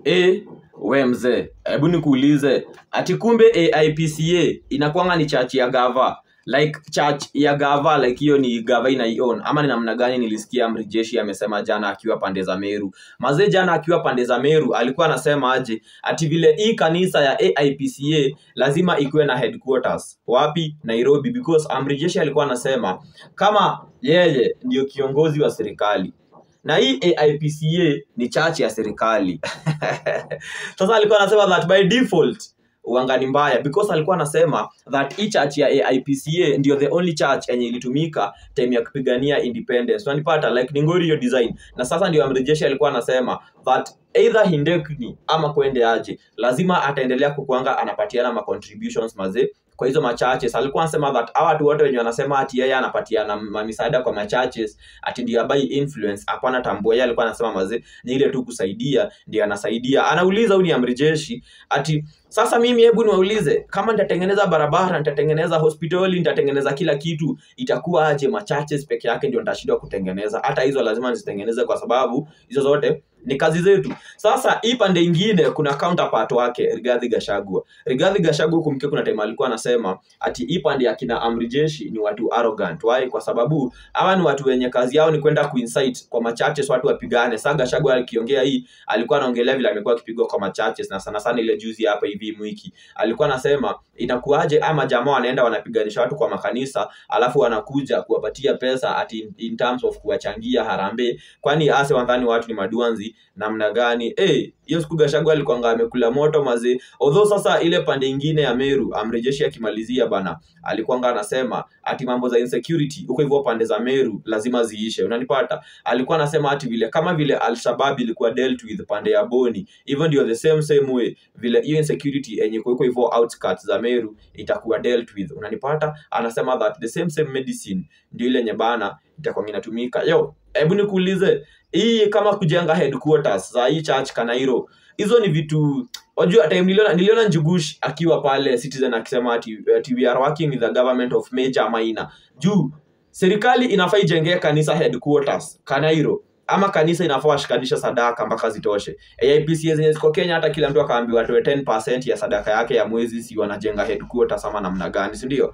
We mzee, hebu nikuulize, ati kumbe AIPCA inakuanga ni church ya gava, like church ya gava, like hiyo ni gava inaion, ama ni namna gani? Nilisikia Amri Jeshi amesema jana akiwa pande za Meru. Mazee, jana akiwa pande za Meru alikuwa anasema aje, ati vile hii kanisa ya AIPCA lazima ikuwe na headquarters wapi? Nairobi, because Amri Jeshi alikuwa anasema kama yeye ndio kiongozi wa serikali na hii AIPCA ni church ya serikali. Sasa alikuwa anasema that by default uangani mbaya, because alikuwa anasema that hii church ya AIPCA ndio the only church yenye ilitumika time ya kupigania independence. Unanipata, like ni ngori hiyo design. Na sasa ndio Amri Jeshi alikuwa anasema that either hindekni ama kwende aje, lazima ataendelea kukuanga anapatiana ma contributions mazee kwa hizo machaches. Alikuwa anasema that hawa watu wote wenye wanasema ati yeye anapatiana misaada kwa machaches ati ndio by influence, hapana tambua. Yeye alikuwa anasema mazee ni ile tu kusaidia ndio anasaidia. Anauliza huyu ni Amri Jeshi ati sasa mimi hebu niwaulize, kama nitatengeneza barabara, nitatengeneza hospitali, nitatengeneza kila kitu, itakuwa aje machaches peke yake ndio nitashindwa kutengeneza? Hata hizo lazima nizitengeneze kwa sababu hizo zote ni kazi zetu. Sasa hii pande nyingine kuna counterpart wake Rigathi Gachagua. Rigathi Gachagua kumke kuna time alikuwa anasema ati hii pande ya kina Amri Jeshi ni watu arrogant. Why? Kwa sababu hawa ni watu wenye kazi yao ni kwenda kuincite kwa machaches watu wapigane. Sasa Gachagua alikiongea hii alikuwa anaongelea vile amekuwa akipigwa kwa machaches, na sana sana ile juzi hapa hivi mwiki alikuwa anasema inakuaje ama jamaa wanaenda wanapiganisha watu kwa makanisa alafu wanakuja kuwapatia pesa ati in terms of kuwachangia harambee. Kwani ase wadhani watu ni maduanzi namna gani? Hiyo siku Gachagua alikuwa amekula moto mazee. Although sasa ile pande nyingine ya Meru Amri Jeshi akimalizia bana alikuwa anasema ati mambo za insecurity huko hivyo pande za Meru lazima ziishe. Unanipata? Alikuwa anasema ati vile kama vile Al-Shabaab ilikuwa dealt with pande ya Boni, even ndio the same way vile hiyo insecurity yenye huko hivyo outskirts za Meru itakuwa dealt with. Unanipata? Anasema that the same medicine ndio ile nyebana itakuwa inatumika. Hebu nikuulize, hii kama kujenga headquarters za hii church Kanairo, hizo ni vitu wajua. Time niliona Njugush akiwa pale Citizen akisema ati we are working with the government of major minor. Juu serikali inafaa ijengee kanisa headquarters Kanairo, ama kanisa inafaa shikanisha sadaka mpaka zitoshe. AIPCA zenye ziko Kenya hata kila mtu akaambiwa atoe 10% ya sadaka yake ya mwezi, si wanajenga headquarters ama namna gani, si ndio?